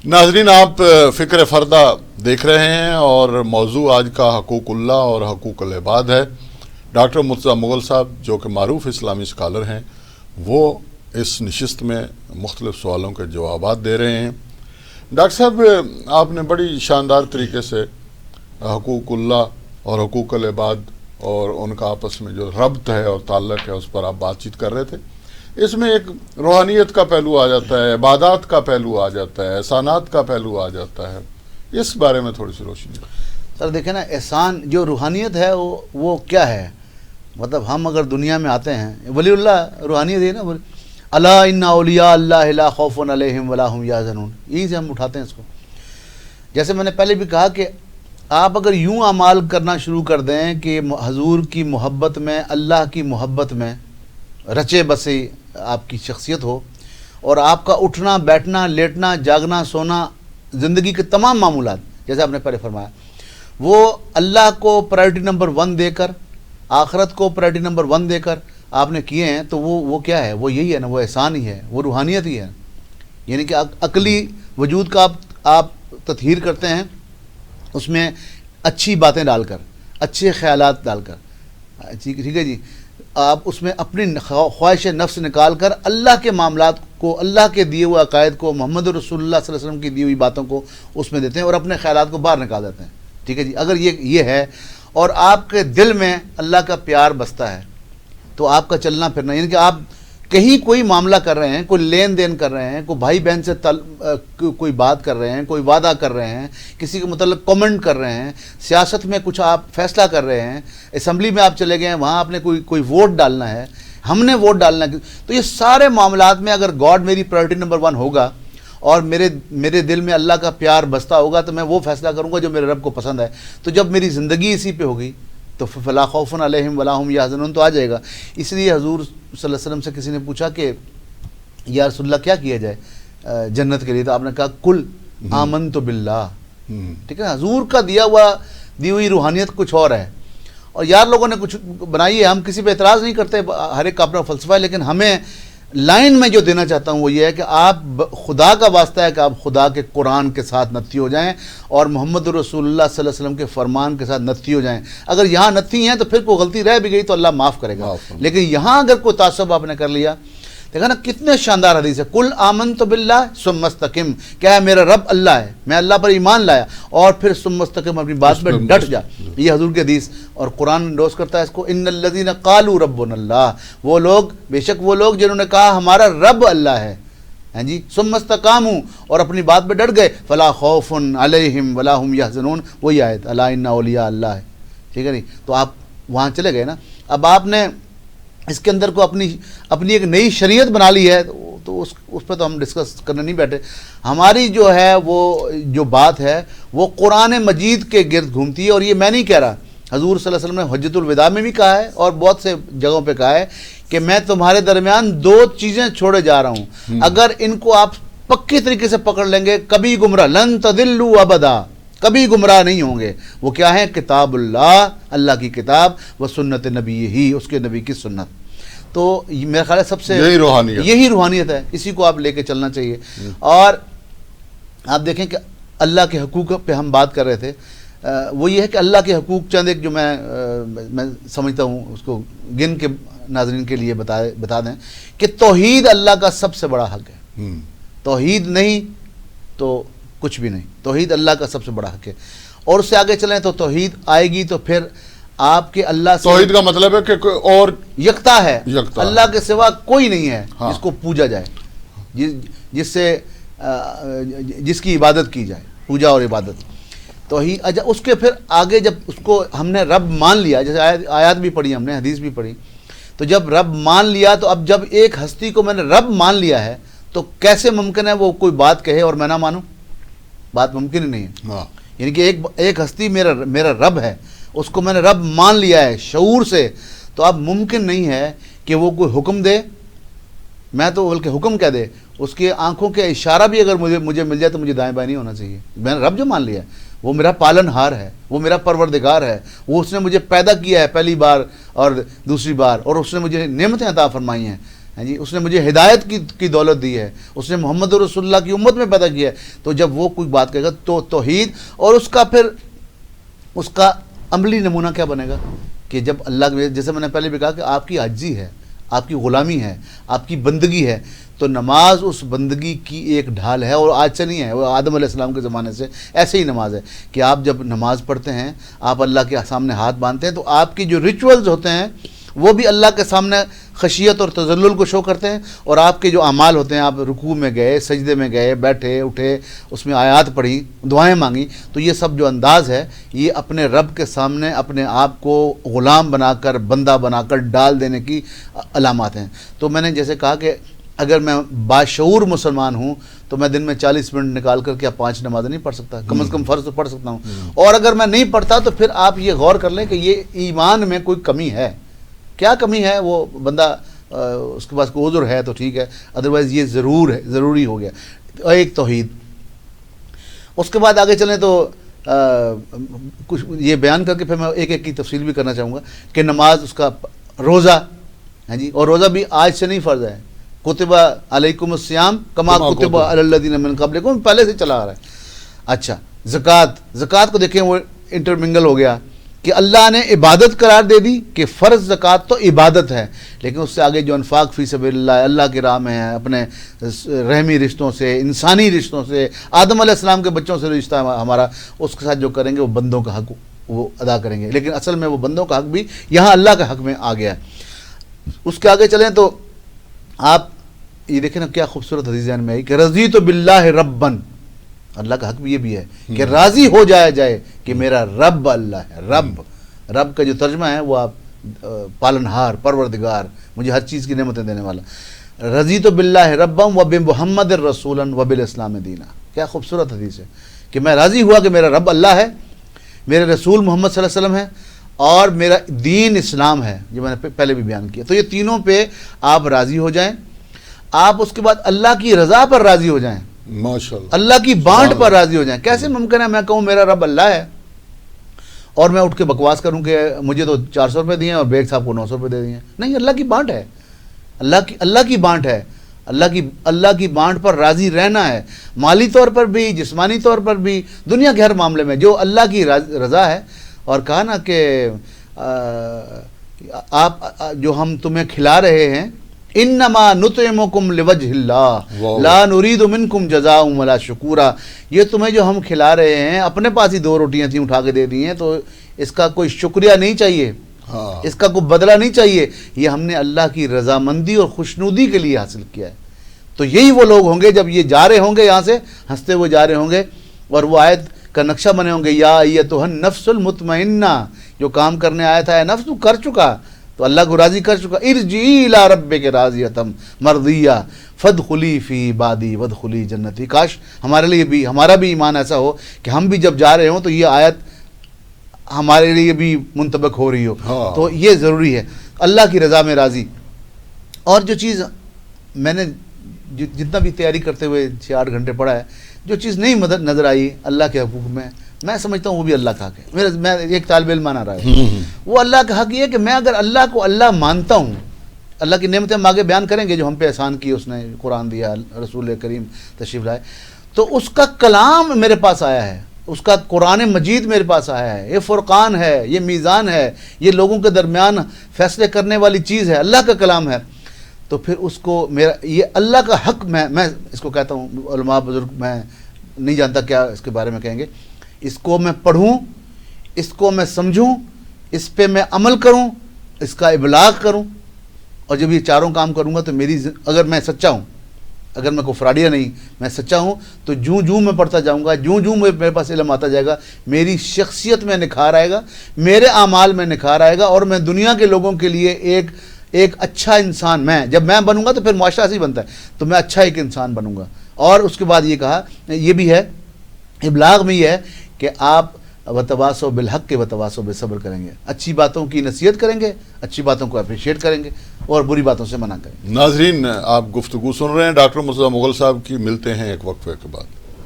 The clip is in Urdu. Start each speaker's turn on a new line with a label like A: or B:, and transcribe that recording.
A: ناظرین، آپ فکر فردہ دیکھ رہے ہیں اور موضوع آج کا حقوق اللہ اور حقوق العباد ہے۔ ڈاکٹر مرتضیٰ مغل صاحب جو کہ معروف اسلامی اسکالر ہیں، وہ اس نشست میں مختلف سوالوں کے جوابات دے رہے ہیں۔ ڈاکٹر صاحب، آپ نے بڑی شاندار طریقے سے حقوق اللہ اور حقوق العباد اور ان کا آپس میں جو ربط ہے اور تعلق ہے اس پر آپ بات چیت کر رہے تھے۔ اس میں ایک روحانیت کا پہلو آ جاتا ہے، عبادات کا پہلو آ جاتا ہے، احسانات کا پہلو آ جاتا ہے، اس بارے میں تھوڑی سی روشنی۔
B: سر دیکھیں نا، احسان جو روحانیت ہے وہ کیا ہے؟ مطلب ہم اگر دنیا میں آتے ہیں، ولی اللہ روحانیت ہے نا، الا ان اولیاء اللہ لا خوف علیہم ولا هم یحزنون، یہیں سے ہم اٹھاتے ہیں اس کو۔ جیسے میں نے پہلے بھی کہا کہ آپ اگر یوں اعمال کرنا شروع کر دیں کہ حضور کی محبت میں، اللہ کی محبت میں رچے بسے آپ کی شخصیت ہو، اور آپ کا اٹھنا بیٹھنا لیٹنا جاگنا سونا زندگی کے تمام معمولات، جیسے آپ نے پہلے فرمایا، وہ اللہ کو پرائرٹی نمبر 1 دے کر، آخرت کو پرائرٹی نمبر 1 دے کر آپ نے کیے ہیں، تو وہ کیا ہے؟ وہ یہی ہے نا، وہ احسان ہی ہے، وہ روحانیت ہی ہے۔ یعنی کہ عقلی وجود کا آپ تطہیر کرتے ہیں، اس میں اچھی باتیں ڈال کر، اچھے خیالات ڈال کر، ٹھیک ہے جی، آپ اس میں اپنی خواہش نفس نکال کر اللہ کے معاملات کو، اللہ کے دیے ہوئے عقائد کو، محمد رسول اللہ صلی اللہ علیہ وسلم کی دی ہوئی باتوں کو اس میں دیتے ہیں اور اپنے خیالات کو باہر نکال دیتے ہیں۔ ٹھیک ہے جی، اگر یہ ہے اور آپ کے دل میں اللہ کا پیار بستا ہے تو آپ کا چلنا پھرنا، یعنی کہ آپ کہیں کوئی معاملہ کر رہے ہیں، کوئی لین دین کر رہے ہیں، کوئی بھائی بہن سے کوئی بات کر رہے ہیں، کوئی وعدہ کر رہے ہیں، کسی کے متعلق کامنٹ کر رہے ہیں، سیاست میں کچھ آپ فیصلہ کر رہے ہیں، اسمبلی میں آپ چلے گئے ہیں، وہاں آپ نے کوئی ووٹ ڈالنا ہے، ہم نے ووٹ ڈالنا ہے، تو یہ سارے معاملات میں اگر گاڈ میری پرائرٹی نمبر 1 ہوگا اور میرے دل میں اللہ کا پیار بستا ہوگا تو میں وہ فیصلہ کروں گا جو میرے رب کو پسند ہے۔ تو جب میری زندگی اسی پہ ہوگی تو فلا خوف علیہم ولا هم یحزنون تو آ جائے گا۔ اس لیے حضور صلی اللہ علیہ وسلم سے کسی نے پوچھا کہ یا رسول اللہ کیا کیا جائے جنت کے لیے، تو آپ نے کہا کل آمنت باللہ۔ ٹھیک ہے، حضور کا دی ہوئی روحانیت کچھ اور ہے، اور یار لوگوں نے کچھ بنائی ہے، ہم کسی پہ اعتراض نہیں کرتے، ہر ایک کا اپنا فلسفہ ہے، لیکن ہمیں لائن میں جو دینا چاہتا ہوں وہ یہ ہے کہ آپ خدا کا واسطہ ہے کہ آپ خدا کے قرآن کے ساتھ نتھی ہو جائیں اور محمد رسول اللہ صلی اللہ علیہ وسلم کے فرمان کے ساتھ نتھی ہو جائیں۔ اگر یہاں نتھی ہیں تو پھر کوئی غلطی رہ بھی گئی تو اللہ معاف کرے گا، لیکن یہاں اگر کوئی تعصب آپ نے کر لیا، دیکھا نا کتنے شاندار حدیث ہے، کل آمنت باللہ ثم استقم، کیا ہے؟ میرا رب اللہ ہے، میں اللہ پر ایمان لایا اور پھر ثم استقم، اپنی بات پہ ڈٹ جا۔ یہ حضور کی حدیث، اور قرآن انڈوز کرتا ہے اس کو، ان الذین قالوا ربنا اللہ، وہ لوگ، بے شک وہ لوگ جنہوں نے کہا ہمارا رب اللہ ہے، ہیں جی، ثم استقاموا، اور اپنی بات پہ ڈٹ گئے، فلا خوف علیہم ولا هم یحزنون، وہی آیت الا ان اولیاء اللہ ہے۔ ٹھیک ہے نہیں، تو آپ وہاں چلے گئے نا، اب آپ نے اس کے اندر کو اپنی ایک نئی شریعت بنا لی ہے، تو اس پہ تو ہم ڈسکس کرنے نہیں بیٹھے۔ ہماری جو ہے وہ جو بات ہے وہ قرآن مجید کے گرد گھومتی ہے، اور یہ میں نہیں کہہ رہا، حضور صلی اللہ علیہ وسلم نے حجۃ الوداع میں بھی کہا ہے اور بہت سے جگہوں پہ کہا ہے کہ میں تمہارے درمیان 2 چیزیں چھوڑے جا رہا ہوں، اگر ان کو آپ پکی طریقے سے پکڑ لیں گے کبھی گمراہ، لن تضلوا ابدا، کبھی گمراہ نہیں ہوں گے۔ وہ کیا ہے؟ کتاب اللہ، اللہ کی کتاب، و سنت نبی ہی، اس کے نبی کی سنت۔ تو میرا خیال ہے سب سے یہی روحانیت ہے، اسی کو آپ لے کے چلنا چاہیے۔ اور آپ دیکھیں کہ اللہ کے حقوق پہ ہم بات کر رہے تھے، وہ یہ ہے کہ اللہ کے حقوق چند ایک جو میں سمجھتا ہوں اس کو گن کے ناظرین کے لیے بتا دیں کہ توحید اللہ کا سب سے بڑا حق ہے، توحید نہیں تو کچھ بھی نہیں، توحید اللہ کا سب سے بڑا حق ہے۔ اور اس سے آگے چلیں تو توحید آئے گی تو پھر آپ کے اللہ سے،
A: توحید کا مطلب ہے کہ کوئی اور
B: یکتا ہے، اللہ کے سوا کوئی نہیں ہے جس کو پوجا جائے، جس کی عبادت کی جائے، پوجا اور عبادت۔ توحید، اس کے پھر آگے جب اس کو ہم نے رب مان لیا، جیسے آیات بھی پڑھی ہم نے، حدیث بھی پڑھی، تو جب رب مان لیا تو اب جب ایک ہستی کو میں نے رب مان لیا ہے تو کیسے ممکن ہے وہ کوئی بات کہے اور میں نہ مانوں؟ بات ممکن ہی نہیں ہے۔ یعنی کہ ایک ہستی میرا رب ہے، اس کو میں نے رب مان لیا ہے شعور سے، تو اب ممکن نہیں ہے کہ وہ کوئی حکم دے، میں تو بلکہ حکم کہہ دے، اس کی آنکھوں کے اشارہ بھی اگر مجھے مل جائے تو مجھے دائیں بائیں نہیں ہونا چاہیے۔ میں نے رب جو مان لیا ہے وہ میرا پالن ہار ہے، وہ میرا پروردگار ہے، وہ اس نے مجھے پیدا کیا ہے پہلی بار اور دوسری بار، اور اس نے مجھے نعمتیں عطا فرمائی ہیں، ہیں جی، اس نے مجھے ہدایت کی دولت دی ہے، اس نے محمد رسول اللہ کی امت میں پیدا کیا ہے. تو جب وہ کوئی بات کہے گا تو توحید، اور اس کا پھر اس کا عملی نمونہ کیا بنے گا کہ جب اللہ، جیسے میں نے پہلے بھی کہا کہ آپ کی عاجزی ہے، آپ کی غلامی ہے، آپ کی بندگی ہے، تو نماز اس بندگی کی ایک ڈھال ہے. اور آج سے نہیں ہے، وہ آدم علیہ السلام کے زمانے سے ایسے ہی نماز ہے کہ آپ جب نماز پڑھتے ہیں، آپ اللہ کے سامنے ہاتھ باندھتے ہیں، تو آپ کی جو ریچولز ہوتے ہیں وہ بھی اللہ کے سامنے خشیت اور تذلل کو شو کرتے ہیں. اور آپ کے جو اعمال ہوتے ہیں، آپ رکوع میں گئے، سجدے میں گئے، بیٹھے اٹھے، اس میں آیات پڑھی، دعائیں مانگی، تو یہ سب جو انداز ہے یہ اپنے رب کے سامنے اپنے آپ کو غلام بنا کر، بندہ بنا کر ڈال دینے کی علامات ہیں. تو میں نے جیسے کہا کہ اگر میں باشعور مسلمان ہوں تو میں دن میں 40 منٹ نکال کر کے 5 نمازیں نہیں پڑھ سکتا، کم از کم فرض تو پڑھ سکتا ہوں. اور اگر میں نہیں پڑھتا تو پھر آپ یہ غور کر لیں کہ یہ ایمان میں کوئی کمی ہے. کیا کمی ہے؟ وہ بندہ اس کے پاس کوئی عذر ہے تو ٹھیک ہے، ادروائز یہ ضروری ہو گیا. ایک توحید. اس کے بعد آگے چلیں تو کچھ یہ بیان کر کے پھر میں ایک ایک کی تفصیل بھی کرنا چاہوں گا کہ نماز، اس کا روزہ، ہاں جی، اور روزہ بھی آج سے نہیں فرض ہے. کتب علیکم الصیام کما کتب علی الذین من قبلکم، پہلے سے چلا آ رہا ہے. اچھا، زکوٰۃ کو دیکھیں وہ انٹرمنگل ہو گیا کہ اللہ نے عبادت قرار دے دی کہ فرض زکوٰۃ تو عبادت ہے، لیکن اس سے آگے جو انفاق فی سبیل اللہ کی راہ میں ہے، اپنے رحمی رشتوں سے، انسانی رشتوں سے، آدم علیہ السلام کے بچوں سے رشتہ ہمارا، اس کے ساتھ جو کریں گے وہ بندوں کا حق وہ ادا کریں گے. لیکن اصل میں وہ بندوں کا حق بھی یہاں اللہ کے حق میں آ گیا ہے. اس کے آگے چلیں تو آپ یہ دیکھیں نا کیا خوبصورت حدیث ذہن میں آئی کہ رضیت باللہ ربن، اللہ کا حق بھی یہ بھی ہے کہ راضی ہو جائے کہ میرا رب اللہ ہے. رب کا جو ترجمہ ہے وہ آپ پالنہار، پروردگار، مجھے ہر چیز کی نعمتیں دینے والا. رضیت باللہ ربم و بمحمد رسولا و بالاسلام دینا. کیا خوبصورت حدیث ہے کہ میں راضی ہوا کہ میرا رب اللہ ہے، میرے رسول محمد صلی اللہ علیہ وسلم ہے، اور میرا دین اسلام ہے، جو میں نے پہلے بھی بیان کیا. تو یہ تینوں پہ آپ راضی ہو جائیں. آپ اس کے بعد اللہ کی رضا پر راضی ہو جائیں،
A: ماشاءاللہ،
B: اللہ کی بانٹ پر راضی ہو جائیں. کیسے ممکن ہے میں کہوں میرا رب اللہ ہے اور میں اٹھ کے بکواس کروں کہ مجھے تو 400 روپے دیے اور بیگ صاحب کو 900 روپے دے دیے؟ نہیں، اللہ کی بانٹ ہے، اللہ کی بانٹ ہے. اللہ کی بانٹ پر راضی رہنا ہے، مالی طور پر بھی، جسمانی طور پر بھی، دنیا کے ہر معاملے میں جو اللہ کی رضا ہے. اور کہا نا کہ آپ جو ہم تمہیں کھلا رہے ہیں، انما نطعمکم لوجہ اللہ لا نرید منکم جزاء ولا شکورا، یہ تمہیں جو ہم کھلا رہے ہیں، اپنے پاس ہی 2 روٹیاں تھیں اٹھا کے دے دی ہیں، تو اس کا کوئی شکریہ نہیں چاہیے، اس کا کوئی بدلہ نہیں چاہیے، یہ ہم نے اللہ کی رضامندی اور خوشنودی کے لیے حاصل کیا ہے. تو یہی وہ لوگ ہوں گے جب یہ جا رہے ہوں گے یہاں سے ہنستے ہوئے جا رہے ہوں گے، اور وہ آیت کا نقشہ بنے ہوں گے، یا ایتھا النفس المطمئنہ، جو کام کرنے آیا تھا اے نفس تو کر چکا، تو اللہ کو راضی کر چکا. ارجعی الی ربک راضیۃ مرضیہ فادخلی فی عبادی وادخلی جنتی. کاش ہمارے لیے بھی، ہمارا بھی ایمان ایسا ہو کہ ہم بھی جب جا رہے ہوں تو یہ آیت ہمارے لیے بھی منطبق ہو رہی ہو. تو یہ ضروری ہے، اللہ کی رضا میں راضی. اور جو چیز میں نے جتنا بھی تیاری کرتے ہوئے 6-8 گھنٹے پڑھا ہے، جو چیز نہیں نظر آئی اللہ کے حقوق میں سمجھتا ہوں وہ بھی اللہ کا حق ہے. میں ایک طالب علم آنا رہا ہے، وہ اللہ کا حق یہ ہے کہ میں اگر اللہ کو اللہ مانتا ہوں، اللہ کی نعمتیں ہم آگے بیان کریں گے جو ہم پہ احسان کی، اس نے قرآن دیا، رسول کریم تشریف لائے، تو اس کا کلام میرے پاس آیا ہے، اس کا قرآن مجید میرے پاس آیا ہے، یہ فرقان ہے، یہ میزان ہے، یہ لوگوں کے درمیان فیصلے کرنے والی چیز ہے، اللہ کا کلام ہے. تو پھر اس کو میرا یہ اللہ کا حق، میں اس کو کہتا ہوں، علماء بزرگ میں نہیں جانتا کیا اس کے بارے میں کہیں گے، اس کو میں پڑھوں، اس کو میں سمجھوں، اس پہ میں عمل کروں، اس کا ابلاغ کروں، اور جب یہ چاروں کام کروں گا تو میری اگر میں سچا ہوں، اگر میں کوئی فراڈیا نہیں، میں سچا ہوں، تو جوں میں پڑھتا جاؤں گا، جوں میرے پاس علم آتا جائے گا، میری شخصیت میں نکھار آئے گا، میرے اعمال میں نکھار آئے گا، اور میں دنیا کے لوگوں کے لیے ایک اچھا انسان، جب میں بنوں گا تو پھر معاشرہ ایسے ہی بنتا ہے، تو میں اچھا ایک انسان بنوں گا. اور اس کے بعد یہ کہا، یہ بھی ہے ابلاغ میں، یہ ہے کہ آپ وتواصوا بالحق وتواصوا بالصبر کریں گے، اچھی باتوں کی نصیحت کریں گے، اچھی باتوں کو اپریشیٹ کریں گے، اور بری باتوں سے منع کریں گے.
A: ناظرین، آپ گفتگو سن رہے ہیں ڈاکٹر مرتضیٰ مغل صاحب کی. ملتے ہیں ایک وقفے کے بعد.